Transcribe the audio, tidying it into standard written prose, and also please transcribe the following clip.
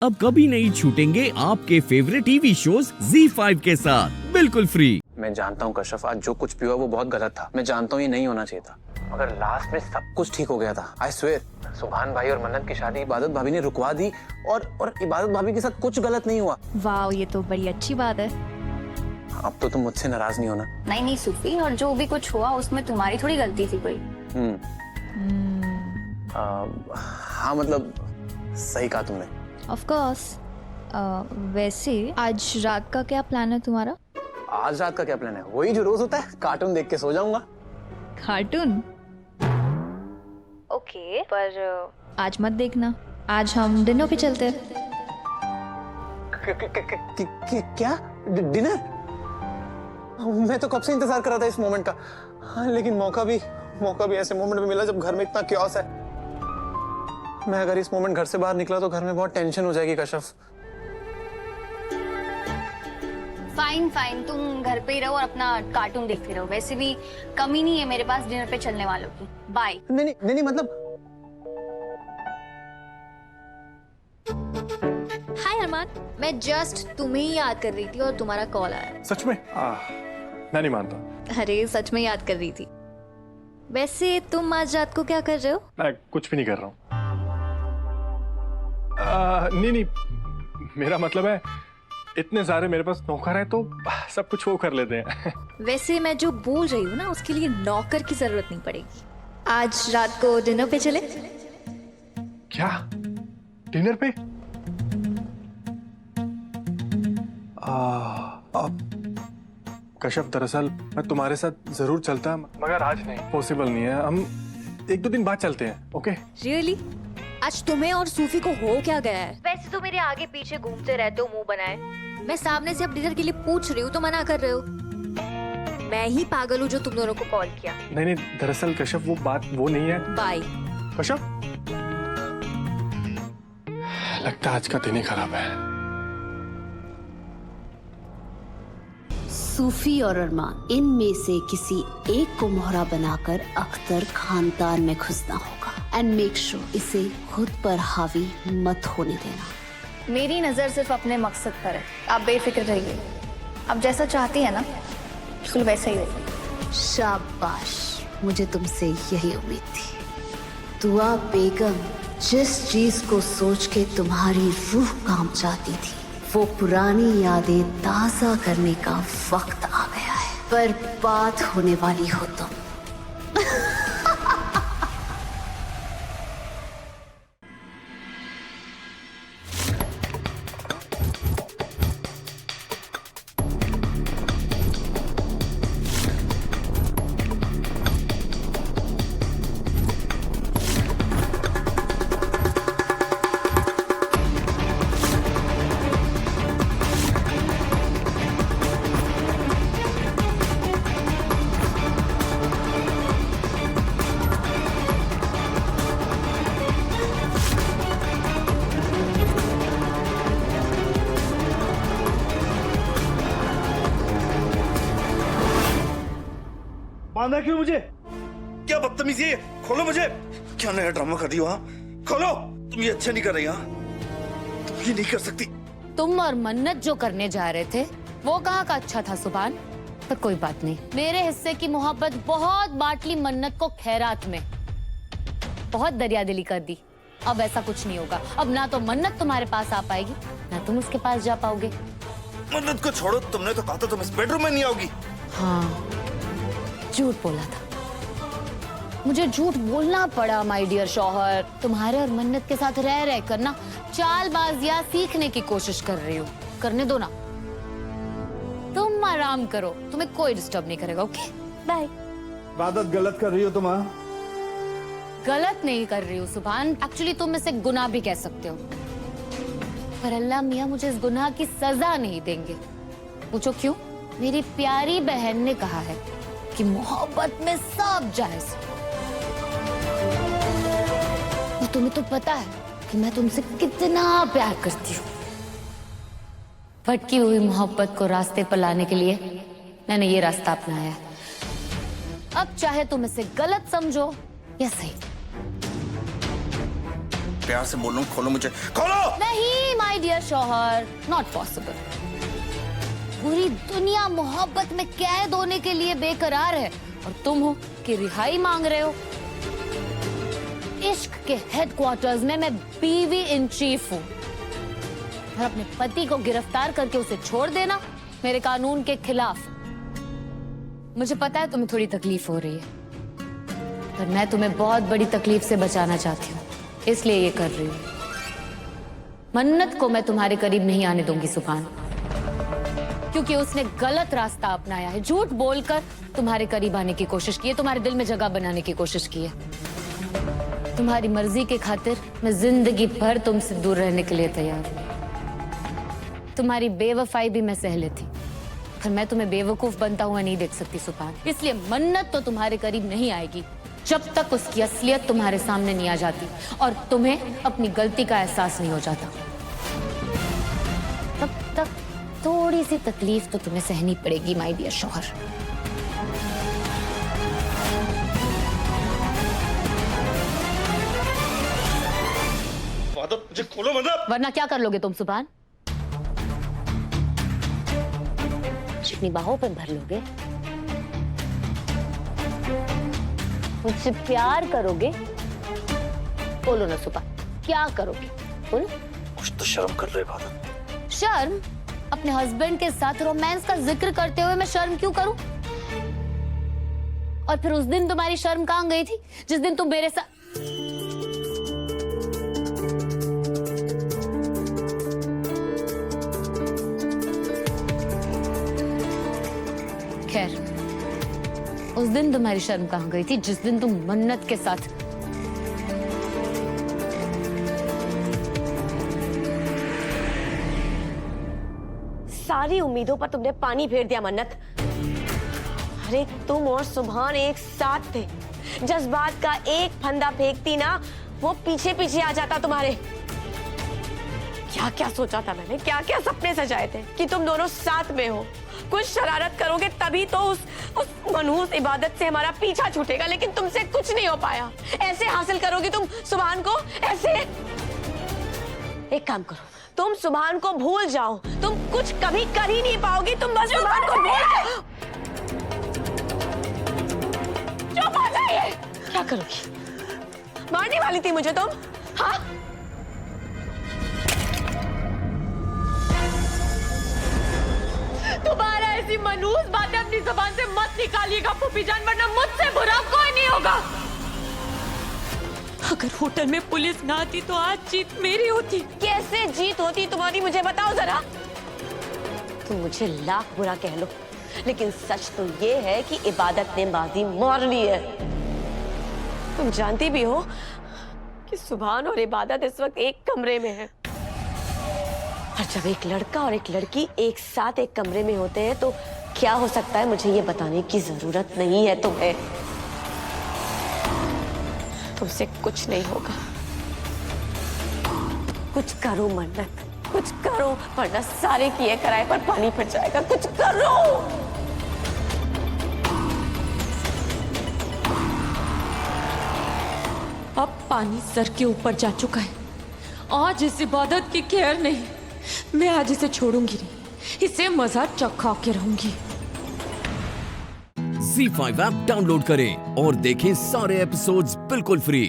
अब कभी नहीं छूटेंगे आपके फेवरेट टीवी शोज ZEE5 के साथ बिल्कुल फ्री। मैं जानता हूँ कश्यप, आज जो कुछ भी हुआ वो बहुत गलत था। मैं जानता हूँ ये नहीं होना चाहिए था, मगर लास्ट में सब कुछ ठीक हो गया था। I swear. सुभान भाई और मन्नत की शादी इबादत भाभी ने रुकवा दी और इबादत भाभी के साथ कुछ गलत नहीं हुआ। वाह, ये तो बड़ी अच्छी बात है। अब तो तुम मुझसे नाराज नहीं होना। नहीं सूफी, और जो भी कुछ हुआ उसमें तुम्हारी थोड़ी गलती थी कोई। हाँ मतलब सही कहा तुमने। Of course. वैसे आज रात का क्या प्लान है तुम्हारा? आज रात का क्या प्लान है? वही जो रोज होता है, कार्टून देख के सो जाऊंगा। कार्टून? ओके, पर आज मत देखना। आज हम डिनर पे चलते हैं। क्या डिनर? मैं तो कब से इंतजार कर रहा था इस मोमेंट का। हाँ, लेकिन मौका भी ऐसे मोमेंट में मिला जब घर में इतना क्योस है। मैं अगर इस मोमेंट घर से बाहर निकला तो घर में बहुत टेंशन हो जाएगी कश्यप। फाइन, तुम घर पे ही रहो और अपना कार्टून देखते रहो। वैसे भी कमी नहीं है मेरे पास डिनर पे चलने वालों की। बाय। नहीं मतलब। हाय अरमान, मैं जस्ट तुम्हें ही याद कर रही थी और तुम्हारा कॉल आया। सच में? मैं नहीं मानता। अरे सच में याद कर रही थी। वैसे तुम आज रात को क्या कर रहे हो? मैं कुछ भी नहीं कर रहा हूँ। नहीं, मेरा मतलब है इतने सारे मेरे पास नौकर हैं तो सब कुछ वो कर लेते हैं। वैसे मैं जो बोल रही हूँ ना, उसके लिए नौकर की जरूरत नहीं पड़ेगी। आज रात को डिनर पे चले? क्या? डिनर पे? कश्यप, दरअसल मैं तुम्हारे साथ जरूर चलता मगर आज नहीं, पॉसिबल नहीं है। हम एक दो दिन बाद चलते हैं। ओके? रियली? आज तुम्हें और सूफी को हो क्या गया है? वैसे तो मेरे आगे पीछे घूमते रहते हो मुंह बनाए। मैं सामने से अब डिनर के लिए पूछ रही हूँ तो मना कर रहे हो। मैं ही पागल हूँ जो तुम दोनों को कॉल किया। नहीं, दरअसल कश्यप वो बात वो नहीं है। बाय। कश्यप, लगता है आज का दिन ही खराब है। सूफी और अरमान, इनमें से किसी एक को मोहरा बनाकर अख्तर खानदान में घुसना होगा। एंड मेक श्योर इसे खुद पर हावी मत होने देना। मेरी नजर सिर्फ अपने मकसद पर है। आप बेफिक्र रहिए। आप जैसा चाहती है ना, बिल्कुल वैसा ही होगा। शाबाश, मुझे तुमसे यही उम्मीद थी। दुआ बेगम, जिस चीज को सोच के तुम्हारी रूह काम जाती थी, वो पुरानी यादें ताजा करने का वक्त आ गया है। बर्बाद होने वाली हो तुम। बांधा क्यों मुझे? क्या बदतमीजी है? खोलो मुझे। क्या नया ड्रामा कर रही हो? खोलो। तुम ये अच्छा नहीं कर रही। तुम ये नहीं कर सकती। तुम और मन्नत जो करने जा रहे थे वो कहाँ का अच्छा था सुभान? पर कोई बात नहीं, मेरे हिस्से की मोहब्बत बहुत बांट ली मन्नत को खैरात में। बहुत दरिया दिली कर दी। अब ऐसा कुछ नहीं होगा। अब ना तो मन्नत तुम्हारे पास आ पाएगी ना तुम उसके पास जा पाओगे। मन्नत को छोड़ो, तुमने तो कहा था तुम इस बेडरूम में नहीं आओगी। हाँ, झूठ बोला था। मुझे झूठ बोलना पड़ा माय डियर शौहर। तुम्हारे और मन्नत के साथ रह रह कर ना चालबाजियां सीखने की कोशिश कर रही हो। करने दो ना, तुम आराम करो, तुम्हें कोई डिस्टर्ब नहीं करेगा। Okay bye. इबादत गलत कर रही हो तुम। गलत नहीं कर रही हो सुभान, एक्चुअली तुम इसे गुनाह भी कह सकते हो। पर अल्लाह मियाँ मुझे इस गुनाह की सजा नहीं देंगे। पूछो क्यों? मेरी प्यारी बहन ने कहा है कि मोहब्बत में सब जायज। और तुम्हें तो पता है कि मैं तुमसे कितना प्यार करती हूँ। भटकी हुई मोहब्बत को रास्ते पर लाने के लिए मैंने ये रास्ता अपनाया है। अब चाहे तुम इसे गलत समझो या सही। प्यार से बोल रहा हूँ, खोलो मुझे, खोलो। नहीं माय डियर शौहर, नॉट पॉसिबल। पूरी दुनिया मोहब्बत में कैद होने के लिए बेकरार है और तुम हो कि रिहाई मांग रहे हो। इश्क के हेडक्वार्टर्स में मैं बीवी इन चीफ हूँ और अपने पति को गिरफ्तार करके उसे छोड़ देना मेरे कानून के खिलाफ। मुझे पता है तुम्हें थोड़ी तकलीफ हो रही है, पर मैं तुम्हें बहुत बड़ी तकलीफ से बचाना चाहती हूँ, इसलिए ये कर रही हूँ। मन्नत को मैं तुम्हारे करीब नहीं आने दूंगी सुभान, क्योंकि उसने गलत रास्ता अपनाया है। झूठ बोलकर तुम्हारे करीब आने की कोशिश की है, तुम्हारे दिल में जगह बनाने की कोशिश की है। तुम्हारी मर्जी के खातिर मैं जिंदगी भर तुमसे दूर रहने के लिए तैयार हूँ। तुम्हारी बेवफाई भी मैं सह लेती, पर मैं तुम्हें बेवकूफ बनता हुआ नहीं देख सकती सुभान। इसलिए मन्नत तो तुम्हारे करीब नहीं आएगी जब तक उसकी असलियत तुम्हारे सामने नहीं आ जाती और तुम्हें अपनी गलती का एहसास नहीं हो जाता। तब तक थोड़ी सी तकलीफ तो तुम्हें सहनी पड़ेगी माय डियर शौहर। मुझे खोलो, मतलब वरना क्या कर लोगे तुम सुभान? अपनी बाहों पे भर लोगे? मुझसे प्यार करोगे? बोलो ना सुभान, क्या करोगे? बोलो। कुछ तो शर्म कर रहे इबादत। शर्म? अपने हस्बैंड के साथ रोमांस का जिक्र करते हुए मैं शर्म क्यों करूं? और फिर उस दिन तुम्हारी शर्म कहां गई थी जिस दिन तुम मेरे साथ? खैर, उस दिन तुम्हारी शर्म कहां गई थी जिस दिन तुम मन्नत के साथ? सारी उम्मीदों पर तुमने पानी फेर दिया मन्नत। अरे तुम और सुभान एक साथ थे, जज्बात का एक फंदा फेंकती ना वो पीछे पीछे आ जाता तुम्हारे। क्या क्या सोचा था मैंने, क्या क्या सपने सजाए थे कि तुम दोनों साथ में हो। कुछ शरारत करोगे तभी तो उस मनहूस इबादत से हमारा पीछा छूटेगा, लेकिन तुमसे कुछ नहीं हो पाया। ऐसे हासिल करोगी तुम सुभान को? ऐसे? एक काम करो, तुम सुभान को भूल जाओ। तुम कुछ कभी कर ही नहीं पाओगी, तुम बस सुभान को भूल जाओ। चुप हो जाइए। क्या करोगी? मारने वाली थी मुझे तुम? हाँ, तुम्हारा ऐसी मनहूस बातें अपनी जुबान से मत निकालिएगा फूफी जान, वरना मुझसे बुरा कोई नहीं होगा। अगर होटल में पुलिस ना आती तो आज जीत मेरी होती। कैसे जीत होती तुम्हारी, मुझे बताओ जरा। तुम मुझे लाख बुरा कह लो, लेकिन सच तो ये है कि इबादत ने बाजी मार ली है। तुम जानती भी हो कि सुभान और इबादत इस वक्त एक कमरे में है, और जब एक लड़का और एक लड़की एक साथ एक कमरे में होते हैं तो क्या हो सकता है मुझे ये बताने की जरूरत नहीं है तुम्हें। तुमसे कुछ नहीं होगा। कुछ करो मन्नत, कुछ करो, वरना सारे किए कराए पर पानी फिर जाएगा। कुछ करो। अब पानी सर के ऊपर जा चुका है। आज इस इबादत की खैर नहीं, मैं आज इसे छोड़ूंगी नहीं, इसे मजा चखा के रहूंगी। Z5 ऐप डाउनलोड करें और देखें सारे एपिसोड्स बिल्कुल फ्री।